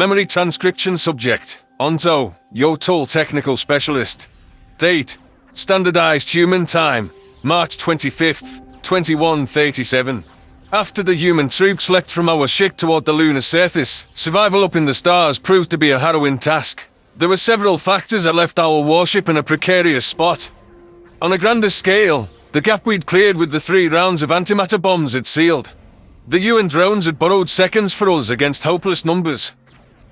Memory transcription subject. Onto, Yotol technical specialist. Date. Standardized human time. March 25th, 2137. After the human troops leapt from our ship toward the lunar surface, survival up in the stars proved to be a harrowing task. There were several factors that left our warship in a precarious spot. On a grander scale, the gap we'd cleared with the 3 rounds of antimatter bombs had sealed. The UN drones had borrowed seconds for us against hopeless numbers,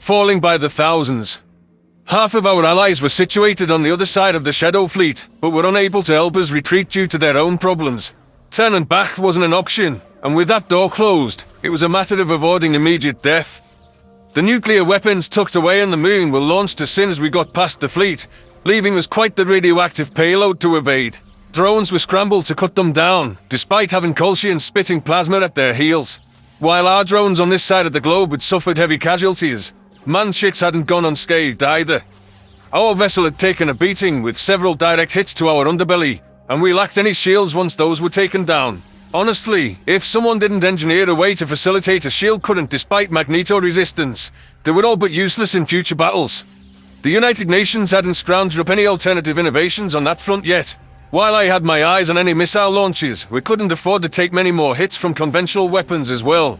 falling by the thousands. Half of our allies were situated on the other side of the Shadow Fleet, but were unable to help us retreat due to their own problems. Turning back wasn't an option, and with that door closed, it was a matter of avoiding immediate death. The nuclear weapons tucked away in the moon were launched as soon as we got past the fleet, leaving us quite the radioactive payload to evade. Drones were scrambled to cut them down, despite having Kolshians spitting plasma at their heels. While our drones on this side of the globe had suffered heavy casualties, manned ships hadn't gone unscathed either. Our vessel had taken a beating with several direct hits to our underbelly, and we lacked any shields once those were taken down. Honestly, if someone didn't engineer a way to facilitate a shield current despite magneto-resistance, they were all but useless in future battles. The United Nations hadn't scrounged up any alternative innovations on that front yet. While I had my eyes on any missile launches, we couldn't afford to take many more hits from conventional weapons as well.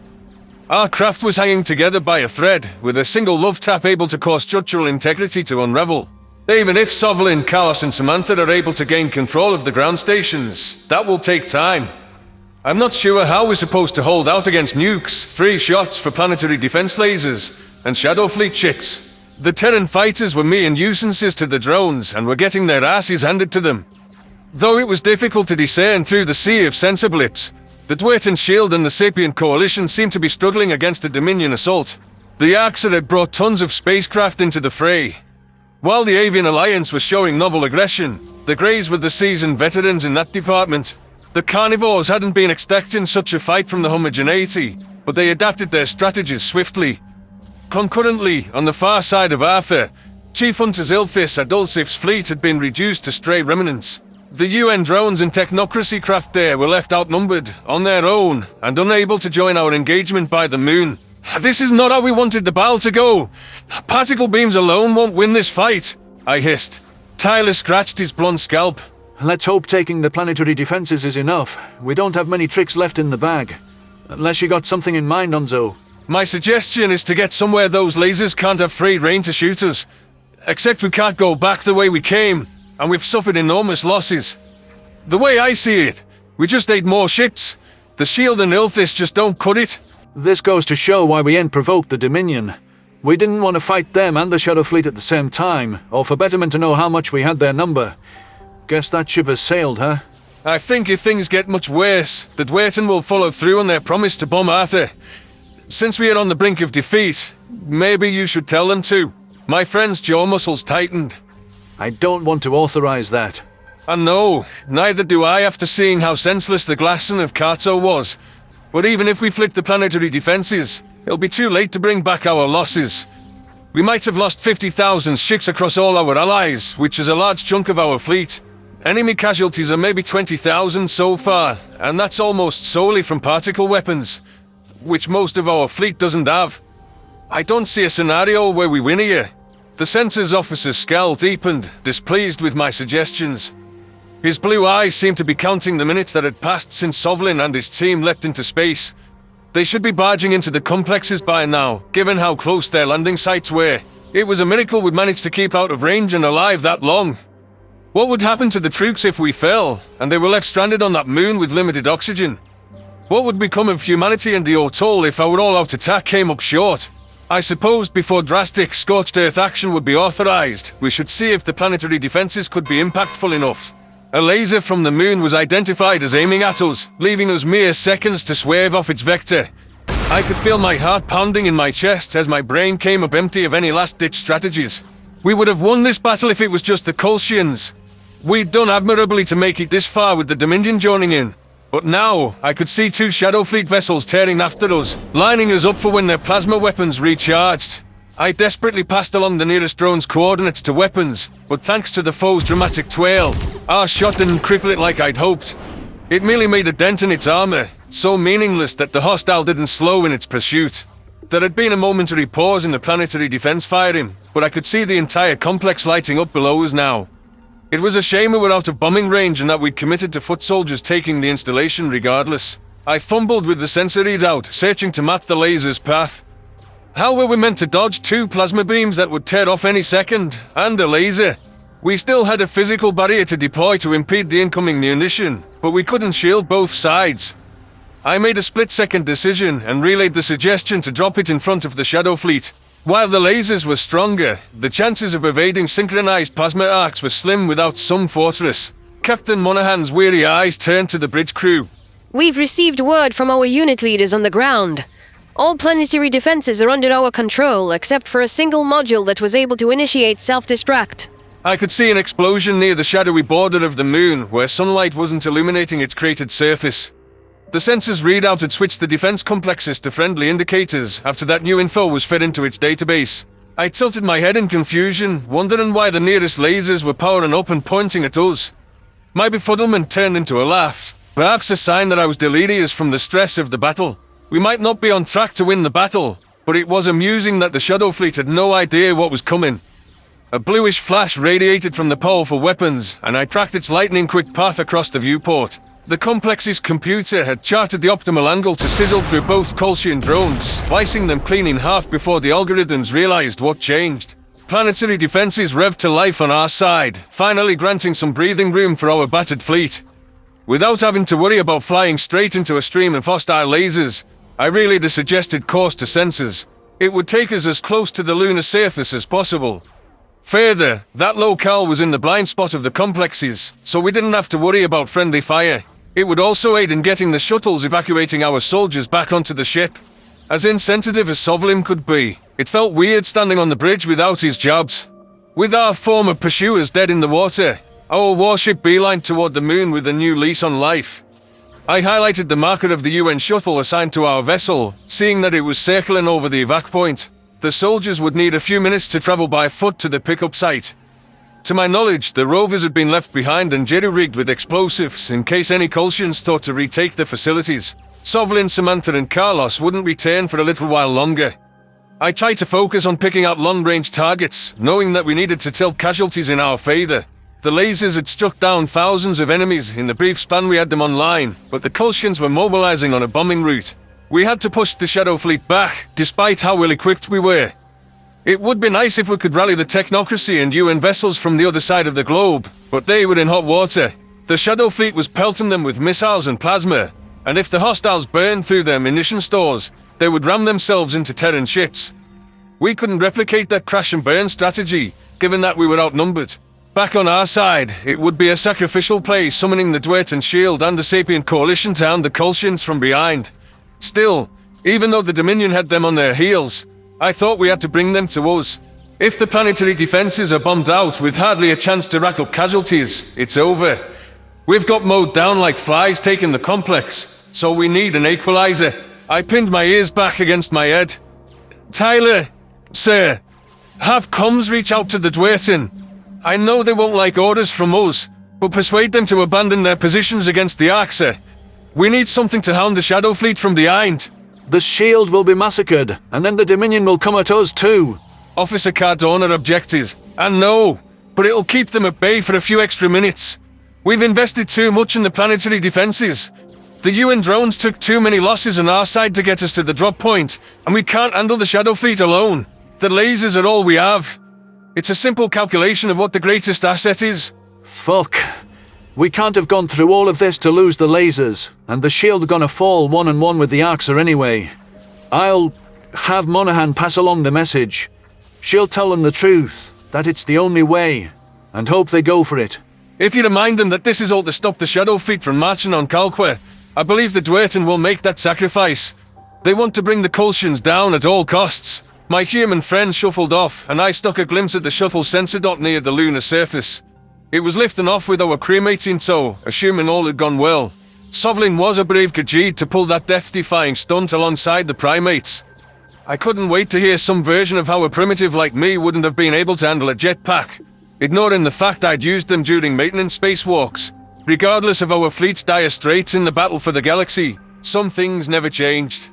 Our craft was hanging together by a thread, with a single love tap able to cause structural integrity to unravel. Even if Sovelin, Kalos and Samantha are able to gain control of the ground stations, that will take time. I'm not sure how we're supposed to hold out against nukes, 3 shots for planetary defense lasers, and Shadow Fleet ships. The Terran fighters were mere nuisances to the drones and were getting their asses handed to them. Though it was difficult to discern through the sea of sensor blips, the Dwayton Shield and the Sapient Coalition seemed to be struggling against a Dominion assault. The Arxer had brought tons of spacecraft into the fray. While the Avian Alliance was showing novel aggression, the Greys were the seasoned veterans in that department. The Carnivores hadn't been expecting such a fight from the homogeneity, but they adapted their strategies swiftly. Concurrently, on the far side of Arthur, Chief Hunter Zilphis Adulsif's fleet had been reduced to stray remnants. The UN drones and technocracy craft there were left outnumbered, on their own, and unable to join our engagement by the moon. This is not how we wanted the battle to go. Particle beams alone won't win this fight, I hissed. Tyler scratched his blonde scalp. Let's hope taking the planetary defenses is enough. We don't have many tricks left in the bag. Unless you got something in mind, Onzo. My suggestion is to get somewhere those lasers can't have free rein to shoot us. Except we can't go back the way we came, and we've suffered enormous losses. The way I see it, we just need more ships. The Shield and Ilthis just don't cut it. This goes to show why we ain't provoked the Dominion. We didn't want to fight them and the Shadow Fleet at the same time, or for Betterment to know how much we had their number. Guess that ship has sailed, huh? I think if things get much worse, the Dwayton will follow through on their promise to bomb Arthur. Since we are on the brink of defeat, maybe you should tell them to. My friend's jaw muscles tightened. I don't want to authorize that. And no, neither do I after seeing how senseless the Glasson of Kato was. But even if we flick the planetary defenses, it'll be too late to bring back our losses. We might have lost 50,000 ships across all our allies, which is a large chunk of our fleet. Enemy casualties are maybe 20,000 so far, and that's almost solely from particle weapons, which most of our fleet doesn't have. I don't see a scenario where we win here. The census officer's scowl deepened, displeased with my suggestions. His blue eyes seemed to be counting the minutes that had passed since Sovelin and his team leapt into space. They should be barging into the complexes by now, given how close their landing sites were. It was a miracle we'd managed to keep out of range and alive that long. What would happen to the troops if we fell, and they were left stranded on that moon with limited oxygen? What would become of humanity and the Otol if our all-out attack came up short? I suppose before drastic scorched earth action would be authorized, we should see if the planetary defenses could be impactful enough. A laser from the moon was identified as aiming at us, leaving us mere seconds to swerve off its vector. I could feel my heart pounding in my chest as my brain came up empty of any last-ditch strategies. We would have won this battle if it was just the Kolshians. We'd done admirably to make it this far with the Dominion joining in. But now, I could see 2 Shadow Fleet vessels tearing after us, lining us up for when their plasma weapons recharged. I desperately passed along the nearest drone's coordinates to weapons, but thanks to the foe's dramatic twirl, our shot didn't cripple it like I'd hoped. It merely made a dent in its armor, so meaningless that the hostile didn't slow in its pursuit. There had been a momentary pause in the planetary defense firing, but I could see the entire complex lighting up below us now. It was a shame we were out of bombing range and that we'd committed to foot soldiers taking the installation regardless. I fumbled with the sensor readout, searching to map the laser's path. How were we meant to dodge 2 plasma beams that would tear off any second, and a laser? We still had a physical barrier to deploy to impede the incoming munition, but we couldn't shield both sides. I made a split-second decision and relayed the suggestion to drop it in front of the Shadow Fleet. While the lasers were stronger, the chances of evading synchronized plasma arcs were slim without some fortress. Captain Monaghan's weary eyes turned to the bridge crew. We've received word from our unit leaders on the ground. All planetary defenses are under our control, except for a single module that was able to initiate self-destruct. I could see an explosion near the shadowy border of the moon, where sunlight wasn't illuminating its cratered surface. The sensor's readout had switched the defense complexes to friendly indicators after that new info was fed into its database. I tilted my head in confusion, wondering why the nearest lasers were powering up and pointing at us. My befuddlement turned into a laugh, perhaps a sign that I was delirious from the stress of the battle. We might not be on track to win the battle, but it was amusing that the Shadow Fleet had no idea what was coming. A bluish flash radiated from the powerful weapons, and I tracked its lightning-quick path across the viewport. The complex's computer had charted the optimal angle to sizzle through both Kolshian drones, slicing them clean in half before the algorithms realized what changed. Planetary defenses revved to life on our side, finally granting some breathing room for our battered fleet. Without having to worry about flying straight into a stream of hostile lasers, I relayed a suggested course to sensors. It would take us as close to the lunar surface as possible. Further, that locale was in the blind spot of the complexes, so we didn't have to worry about friendly fire. It would also aid in getting the shuttles evacuating our soldiers back onto the ship. As insensitive as Sovlim could be, it felt weird standing on the bridge without his jobs. With our former pursuers dead in the water, our warship beelined toward the moon with a new lease on life. I highlighted the marker of the UN shuttle assigned to our vessel, seeing that it was circling over the evac point. The soldiers would need a few minutes to travel by foot to the pickup site. To my knowledge, the rovers had been left behind and jerry-rigged with explosives in case any Kolshians thought to retake the facilities. Sovlin, Samantha and Carlos wouldn't return for a little while longer. I tried to focus on picking out long-range targets, knowing that we needed to tilt casualties in our favor. The lasers had struck down thousands of enemies in the brief span we had them online, but the Kolshians were mobilizing on a bombing route. We had to push the Shadow Fleet back, despite how well-equipped we were. It would be nice if we could rally the technocracy and UN vessels from the other side of the globe, but they were in hot water. The Shadow Fleet was pelting them with missiles and plasma, and if the hostiles burned through their munition stores, they would ram themselves into Terran ships. We couldn't replicate that crash and burn strategy, given that we were outnumbered. Back on our side, it would be a sacrificial play summoning the Dwerten Shield and the Sapient Coalition to hand the Kolshians from behind. Still, even though the Dominion had them on their heels, I thought we had to bring them to us. If the planetary defenses are bombed out with hardly a chance to rack up casualties, it's over. We've got mowed down like flies taking the complex, so we need an equalizer. I pinned my ears back against my head. Tyler, sir, have comms reach out to the Dwerten. I know they won't like orders from us, but persuade them to abandon their positions against the Arxa. We need something to hound the Shadow Fleet from behind. The shield will be massacred, and then the Dominion will come at us too. Officer Cardona objected. I know, but it'll keep them at bay for a few extra minutes. We've invested too much in the planetary defenses. The UN drones took too many losses on our side to get us to the drop point, and we can't handle the Shadow Fleet alone. The lasers are all we have. It's a simple calculation of what the greatest asset is. Fuck. We can't have gone through all of this to lose the lasers, and the shield are gonna fall one-on-one with the Arxa anyway. I'll have Monaghan pass along the message. She'll tell them the truth, that it's the only way, and hope they go for it. If you remind them that this is all to stop the Shadow Fleet from marching on Calqua, I believe the Dwerten will make that sacrifice. They want to bring the Kolshians down at all costs. My human friend shuffled off, and I stuck a glimpse at the shuttle sensor dot near the lunar surface. It was lifting off with our crewmates in tow, assuming all had gone well. Sovlin was a brave Khajiit to pull that death-defying stunt alongside the primates. I couldn't wait to hear some version of how a primitive like me wouldn't have been able to handle a jetpack, ignoring the fact I'd used them during maintenance spacewalks. Regardless of our fleet's dire straits in the battle for the galaxy, some things never changed.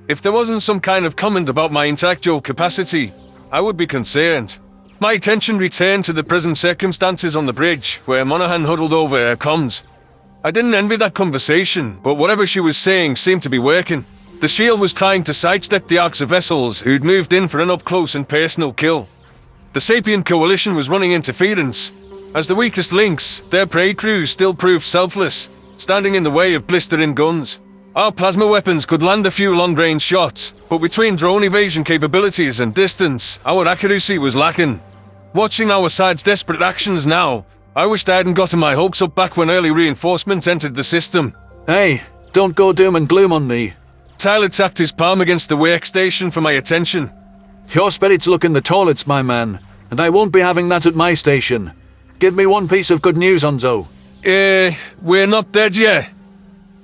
If there wasn't some kind of comment about my intellectual capacity, I would be concerned. My attention returned to the present circumstances on the bridge, where Monaghan huddled over her comms. I didn't envy that conversation, but whatever she was saying seemed to be working. The shield was trying to sidestep the arcs of vessels who'd moved in for an up-close and personal kill. The Sapient Coalition was running interference. As the weakest links, their prey crews still proved selfless, standing in the way of blistering guns. Our plasma weapons could land a few long-range shots, but between drone evasion capabilities and distance, our accuracy was lacking. Watching our side's desperate actions now, I wished I hadn't gotten my hopes up back when early reinforcements entered the system. Hey, don't go doom and gloom on me. Tyler tapped his palm against the workstation for my attention. Your spirits look in the toilets, my man, and I won't be having that at my station. Give me one piece of good news, Onzo. We're not dead yet.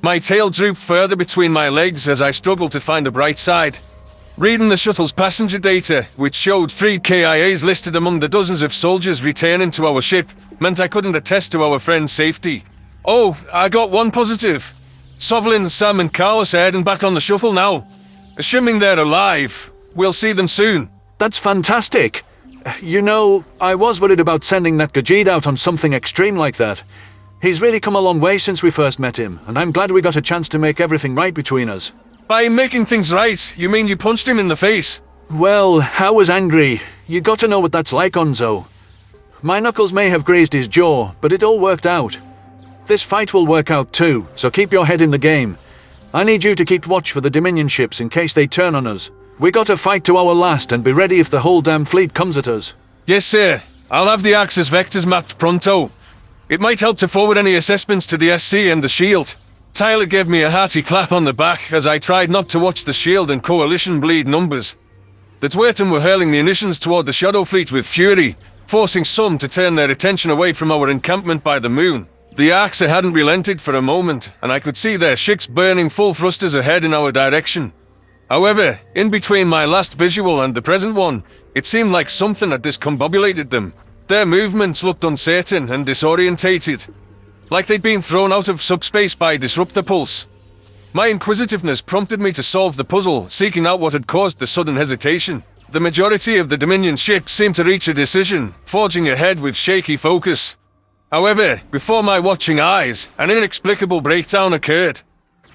My tail drooped further between my legs as I struggled to find a bright side. Reading the shuttle's passenger data, which showed 3 KIAs listed among the dozens of soldiers returning to our ship, meant I couldn't attest to our friend's safety. Oh, I got one positive. Sovlin, Sam and Carlos are heading back on the shuttle now. Assuming they're alive, we'll see them soon. That's fantastic. You know, I was worried about sending that Gajid out on something extreme like that. He's really come a long way since we first met him, and I'm glad we got a chance to make everything right between us. By making things right, you mean you punched him in the face? Well, I was angry. You got to know what that's like, Onzo. My knuckles may have grazed his jaw, but it all worked out. This fight will work out too, so keep your head in the game. I need you to keep watch for the Dominion ships in case they turn on us. We gotta fight to our last and be ready if the whole damn fleet comes at us. Yes, sir. I'll have the Axis vectors mapped pronto. It might help to forward any assessments to the SC and the Shield. Tyler gave me a hearty clap on the back as I tried not to watch the Shield and Coalition bleed numbers. The Dwerten were hurling munitions toward the Shadow Fleet with fury, forcing some to turn their attention away from our encampment by the moon. The Arxa hadn't relented for a moment, and I could see their ships burning full thrusters ahead in our direction. However, in between my last visual and the present one, it seemed like something had discombobulated them. Their movements looked uncertain and disorientated, like they'd been thrown out of subspace by a disruptor pulse. My inquisitiveness prompted me to solve the puzzle, seeking out what had caused the sudden hesitation. The majority of the Dominion ships seemed to reach a decision, forging ahead with shaky focus. However, before my watching eyes, an inexplicable breakdown occurred.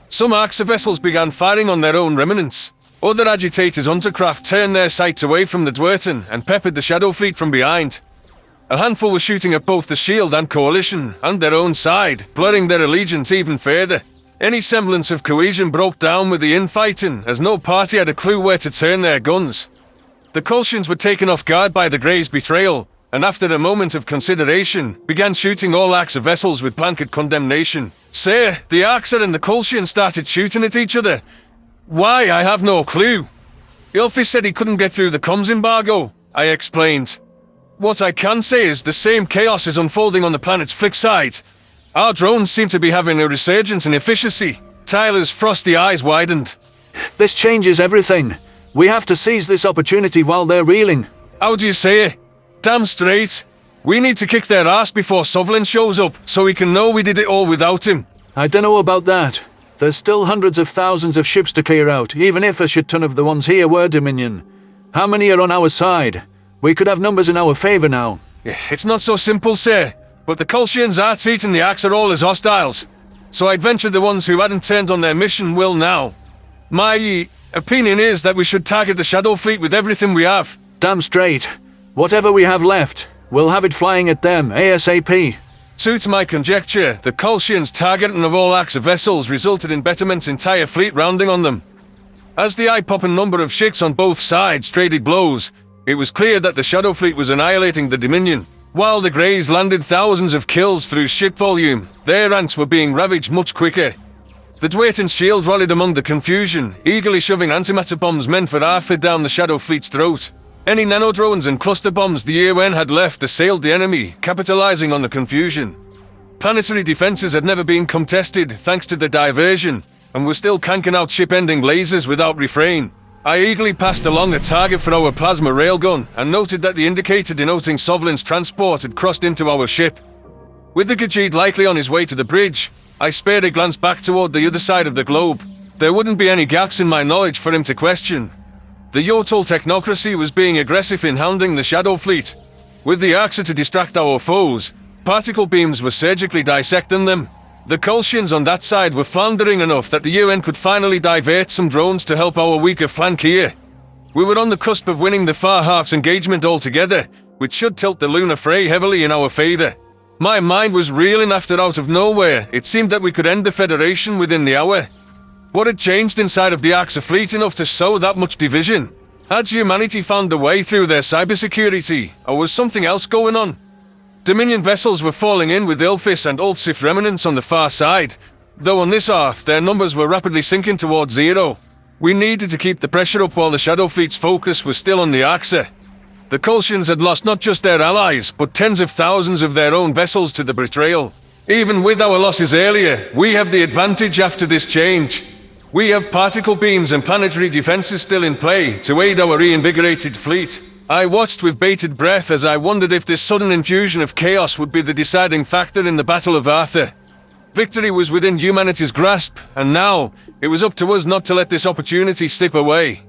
Some Arxa vessels began firing on their own remnants. Other agitators' undercraft turned their sights away from the Dwerten and peppered the Shadow Fleet from behind. A handful were shooting at both the Shield and Coalition, and their own side, blurring their allegiance even further. Any semblance of cohesion broke down with the infighting, as no party had a clue where to turn their guns. The Colchians were taken off guard by the Grey's betrayal, and after a moment of consideration, began shooting all Arxa vessels with blanket condemnation. Sir, the Arxa and the Colchians started shooting at each other. Why, I have no clue. Ilfi said he couldn't get through the comms embargo, I explained. What I can say is the same chaos is unfolding on the planet's flick side. Our drones seem to be having a resurgence in efficiency. Tyler's frosty eyes widened. This changes everything. We have to seize this opportunity while they're reeling. How do you say it? Damn straight. We need to kick their ass before Sovlin shows up, so we can know we did it all without him. I don't know about that. There's still hundreds of thousands of ships to clear out, even if a shit ton of the ones here were Dominion. How many are on our side? We could have numbers in our favor now. It's not so simple, sir. But the Colchians are treating the Arxa all as hostiles. So I'd venture the ones who hadn't turned on their mission will now. My opinion is that we should target the Shadow Fleet with everything we have. Damn straight. Whatever we have left, we'll have it flying at them, ASAP. Suits my conjecture, the Colchians' targeting of all Arxa vessels resulted in Betterment's entire fleet rounding on them. As the eye-popping number of ships on both sides traded blows, it was clear that the Shadow Fleet was annihilating the Dominion. While the Greys landed thousands of kills through ship volume, their ranks were being ravaged much quicker. The Dwerten Shield rallied among the confusion, eagerly shoving antimatter bombs meant for Arthur down the Shadow Fleet's throat. Any nanodrones and cluster bombs the UN had left assailed the enemy, capitalizing on the confusion. Planetary defenses had never been contested thanks to the diversion, and were still canking out ship-ending lasers without refrain. I eagerly passed along a target for our plasma railgun, and noted that the indicator denoting Sovlin's transport had crossed into our ship. With the Gajid likely on his way to the bridge, I spared a glance back toward the other side of the globe. there wouldn't be any gaps in my knowledge for him to question. The Yotol technocracy was being aggressive in hounding the Shadow Fleet. With the Arxa to distract our foes, particle beams were surgically dissecting them. The Kolshians on that side were floundering enough that the UN could finally divert some drones to help our weaker flank here. We were on the cusp of winning the Far Half's engagement altogether, which should tilt the lunar fray heavily in our favour. My mind was reeling after out of nowhere. It seemed that we could end the Federation within the hour. What had changed inside of the Arxa fleet enough to sow that much division? Had humanity found a way through their cybersecurity, or was something else going on? Dominion vessels were falling in with Ilfis and Ulfsif remnants on the far side, though on this half their numbers were rapidly sinking towards zero. We needed to keep the pressure up while the Shadow Fleet's focus was still on the Arxa. The Kolshians had lost not just their allies, but tens of thousands of their own vessels to the Betrayal. Even with our losses earlier, we have the advantage after this change. We have particle beams and planetary defenses still in play to aid our reinvigorated fleet. I watched with bated breath as I wondered if this sudden infusion of chaos would be the deciding factor in the Battle of Arthur. Victory was within humanity's grasp, and now, it was up to us not to let this opportunity slip away.